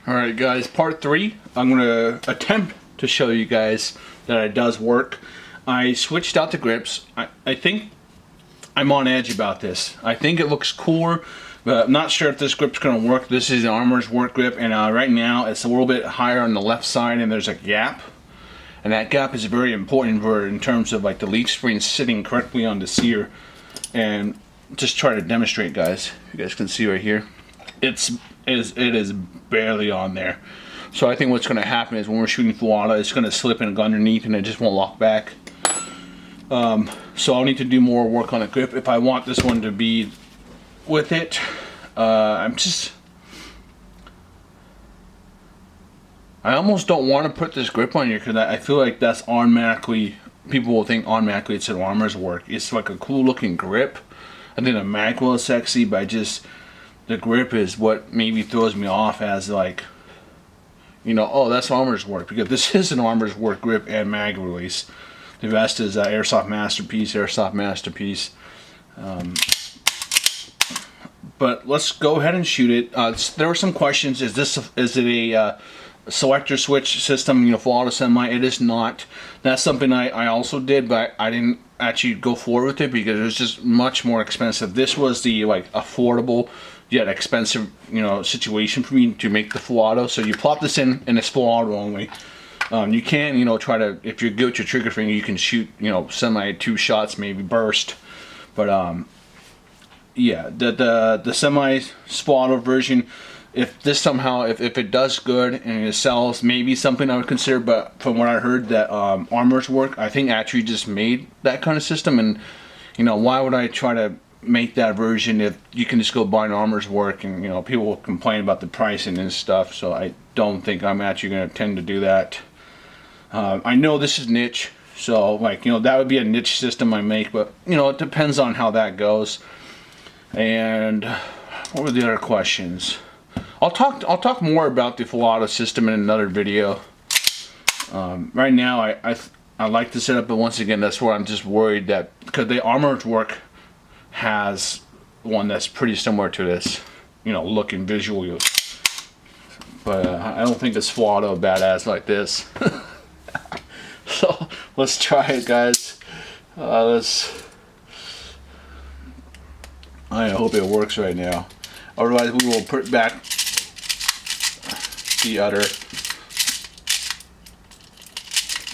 Alright guys, part 3. I'm going to attempt to show you guys that it does work. I switched out the grips. I think I'm on edge about this. I think it looks cooler, but I'm not sure if this grip's going to work. This is an Armor's Work grip, and right now it's a little bit higher on the left side and there's a gap. And that gap is very important in terms of like the leaf spring sitting correctly on the sear. And just try to demonstrate, guys. You guys can see right here. It is barely on there. So I think what's going to happen is when we're shooting Fuada, it's going to slip and go underneath and it just won't lock back. So I'll need to do more work on the grip if I want this one to be with it. I almost don't want to put this grip on here because I feel like that's automatically, people will think automatically it's an Armor's Work. It's like a cool looking grip. I think the magwell is sexy, but the grip is what maybe throws me off as like, you know, oh, that's Armor's Work, because this is an Armor's Work grip and mag release. The vest is Airsoft Masterpiece. But let's go ahead and shoot it. There were some questions. Is it a selector switch system, you know, for auto semi? It is not. That's something I also did, but I didn't actually go forward with it because it was just much more expensive. This was the like affordable yet expensive, you know, situation for me to make the full auto. So you plop this in and it's full auto only. You can, you know, try to, if you're good with your trigger finger, you can shoot, you know, semi 2 shots, maybe burst. But yeah, the semi full auto version, if this somehow, if it does good and it sells, maybe something I would consider. But from what I heard, that Armor's Work, I think actually just made that kind of system. And you know, why would I try to make that version if you can just go buy an Armor's Work? And you know, people will complain about the pricing and stuff. So I don't think I'm actually going to tend to do that. I know this is niche, so like, you know, that would be a niche system I make, but you know, it depends on how that goes. And what were the other questions? I'll talk more about the full auto system in another video. Right now I like the setup, but once again, that's where I'm just worried that, because the Armor's Work has one that's pretty similar to this, you know, looking visually, but I don't think this full auto badass like this. So let's try it, guys. I hope it works right now. Otherwise, we will put back the other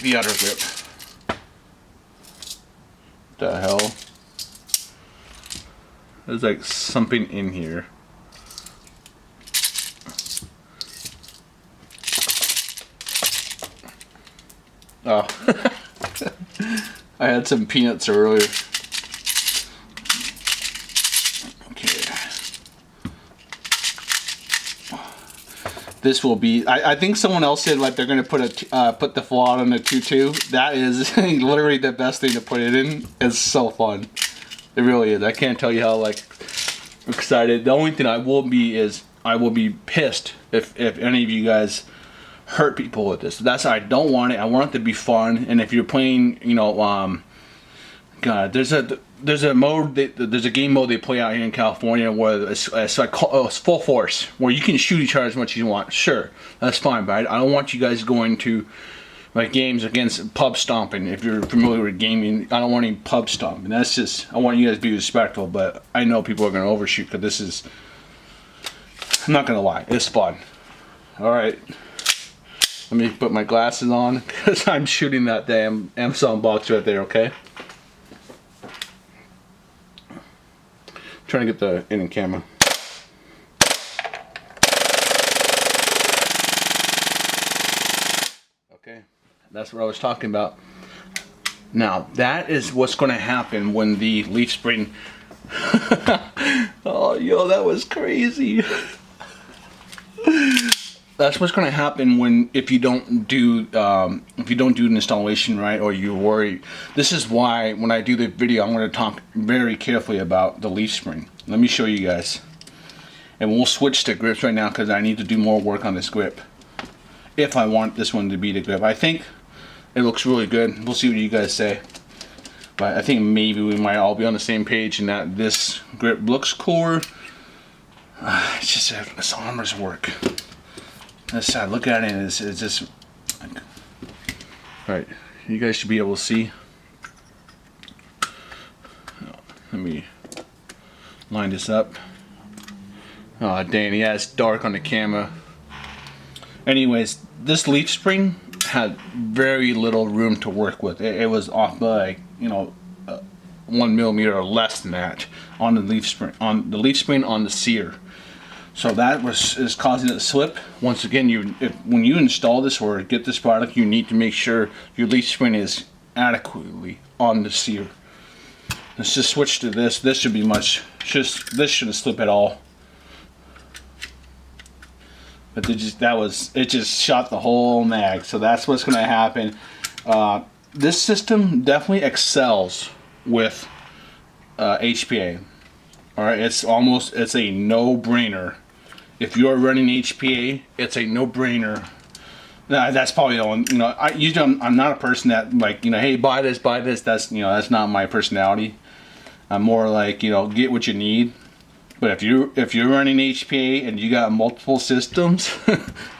grip. What the hell? There's like something in here. Oh, I had some peanuts earlier. Okay. This will be, I think someone else said like they're going to put the full auto in a 2.2. That is literally the best thing to put it in. It's so fun. It really is. I can't tell you how like excited. The only thing I will be is I will be pissed if any of you guys hurt people with this. That's I don't want it. I want it to be fun. And if you're playing, you know, God, there's a mode, there's a game mode they play out here in California where it's like it's full force, where you can shoot each other as much as you want. Sure, that's fine, but I don't want you guys going to like games against pub stomping. If you're familiar with gaming, I don't want any pub stomping. That's just, I want you guys to be respectful, but I know people are going to overshoot because this is, I'm not going to lie, it's fun. Alright. Let me put my glasses on because I'm shooting that damn Amazon box right there, okay? Trying to get the in camera. Okay, that's what I was talking about. Now, that is what's going to happen when the leaf spring... Oh, yo, that was crazy. That's what's going to happen if you don't do the installation right, or you're worried. This is why when I do the video, I'm going to talk very carefully about the leaf spring. Let me show you guys, and we'll switch to grips right now because I need to do more work on this grip if I want this one to be the grip. I think it looks really good. We'll see what you guys say, but I think maybe we might all be on the same page in that this grip looks cooler. It's just it's Armor's Work. That's sad. Look at it. It's just. All right, you guys should be able to see. Let me line this up. Oh dang, yeah, it's dark on the camera. Anyways, this leaf spring had very little room to work with. It was off by, you know, 1 millimeter or less than that on the leaf spring, on the sear. So that is causing it to slip. Once again, when you install this or get this product, you need to make sure your leaf spring is adequately on the sear. Let's just switch to this. This should be this shouldn't slip at all. But it just shot the whole mag. So that's what's going to happen. This system definitely excels with HPA. All right, it's a no-brainer. If you're running HPA, it's a no-brainer. That's probably the one. You know, I'm not a person that, like, you know, hey, buy this. That's, you know, that's not my personality. I'm more like, you know, get what you need. But if you're running HPA and you got multiple systems,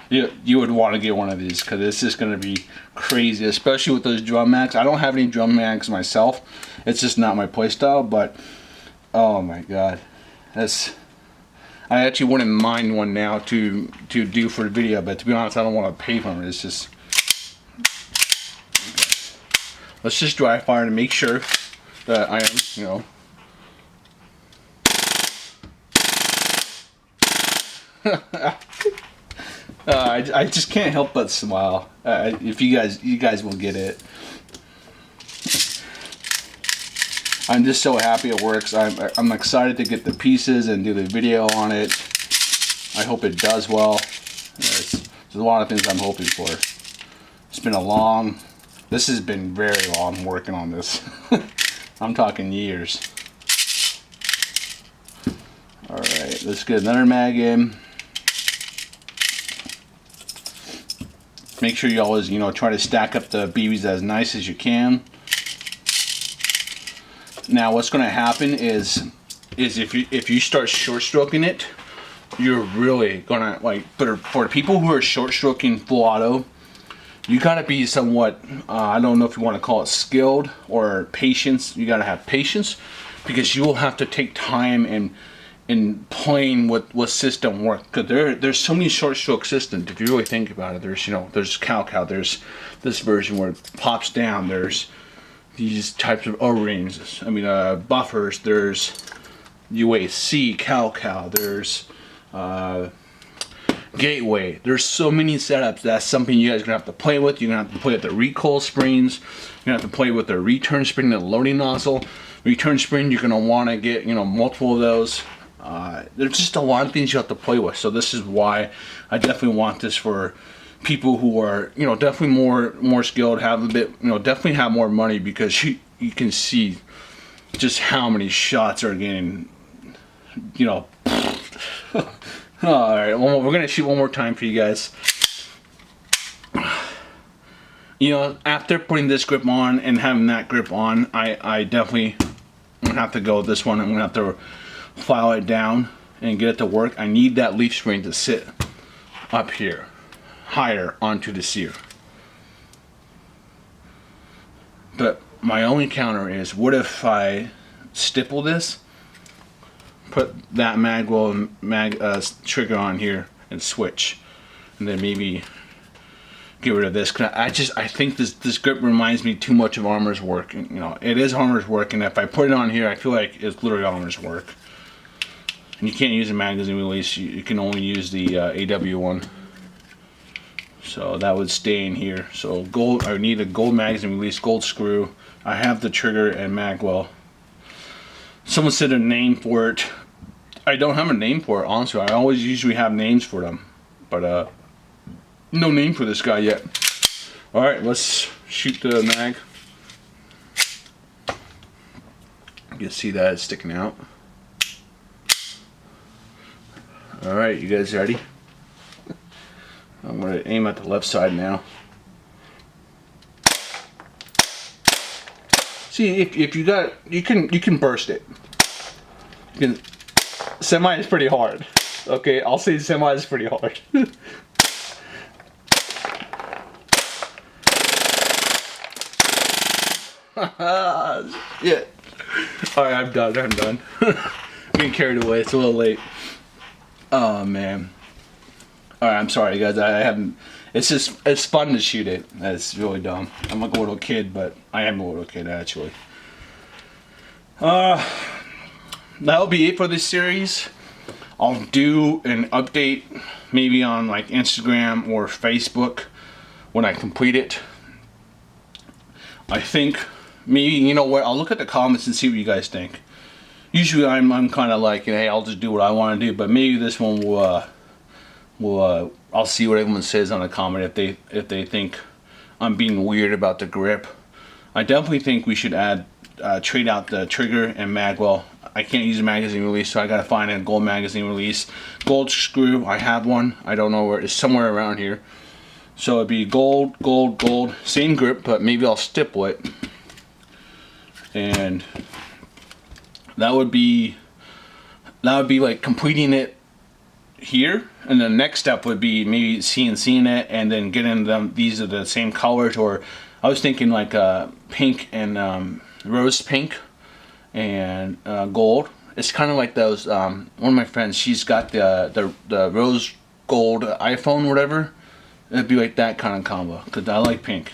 you would want to get one of these, because it's just going to be crazy, especially with those drum mags. I don't have any drum mags myself. It's just not my play style. But oh my god, I actually wouldn't mind one now to do for the video, but to be honest, I don't want to pay for it. It's just, okay. Let's just dry fire to make sure that I am, you know. I just can't help but smile. If you guys will get it. I'm just so happy it works. I'm excited to get the pieces and do the video on it. I hope it does well. There's a lot of things I'm hoping for. This has been very long working on this. I'm talking years. Alright, let's get another mag in. Make sure you always, you know, try to stack up the BBs as nice as you can. Now what's going to happen is if you start short stroking it, you're really gonna, like, for people who are short stroking full auto, you gotta be somewhat, I don't know if you want to call it skilled or patience. You gotta have patience, because you will have to take time in playing with what system work. Because there's so many short stroke systems. If you really think about it, there's, you know, there's Hi-Capa, there's this version where it pops down, there's these types of O-rings, I mean buffers, there's UAC, Hi-Capa, there's gateway. There's so many setups. That's something you guys are gonna have to play with. You're gonna have to play with the recoil springs. You're gonna have to play with the return spring, the loading nozzle. Return spring, you're gonna want to get, you know, multiple of those. There's just a lot of things you have to play with. So this is why I definitely want this for people who are, you know, definitely more skilled, have a bit, you know, definitely have more money, because you can see just how many shots are getting, you know. All right, we're gonna shoot one more time for you guys. You know, after putting this grip on and having that grip on, I definitely have to go with this one. I'm gonna have to file it down and get it to work. I need that leaf spring to sit up here, higher onto the sear. But my only counter is, what if I stipple this, put that trigger on here and switch, and then maybe get rid of this? Cause I think this grip reminds me too much of Armor's work. You know, it is Armor's work, and if I put it on here, I feel like it's literally Armor's work. And you can't use a magazine release. You can only use the AW one. So that would stay in here. So gold, I would need a gold magazine release, gold screw. I have the trigger and magwell. Someone said a name for it. I don't have a name for it, honestly. I always usually have names for them, but no name for this guy yet. All right, let's shoot the mag. You can see that it's sticking out. All right, you guys ready? I'm gonna aim at the left side now. See, if you got, you can burst it. You can. Semi is pretty hard. Okay, I'll say semi is pretty hard. Yeah. Alright, I'm done. Getting carried away, it's a little late. Oh man. Alright, I'm sorry guys, I haven't, it's fun to shoot it. It's really dumb. I'm like a little kid, but I am a little kid actually. That'll be it for this series. I'll do an update maybe on like Instagram or Facebook when I complete it. I think maybe, you know what, I'll look at the comments and see what you guys think. Usually I'm kind of like, hey, I'll just do what I want to do, but maybe this one will I'll see what everyone says on the comment if they think I'm being weird about the grip. I definitely think we should trade out the trigger and mag. Well, I can't use a magazine release, so I gotta find a gold magazine release. Gold screw, I have one. I don't know where, it's somewhere around here. So it'd be gold, gold, gold, same grip, but maybe I'll stipple it. And that would be like completing it here. And the next step would be maybe CNCing it and then getting them, these are the same colors, or I was thinking like pink and rose pink and gold. It's kind of like those, one of my friends, she's got the rose gold iPhone, whatever. It'd be like that kind of combo, because I like pink.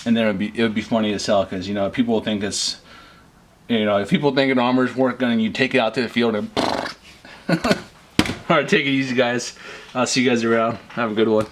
And then it would be funny as hell, because, you know, people will think it's, you know, if people think an armor's work gun and you take it out to the field and alright, take it easy guys. I'll see you guys around. Have a good one.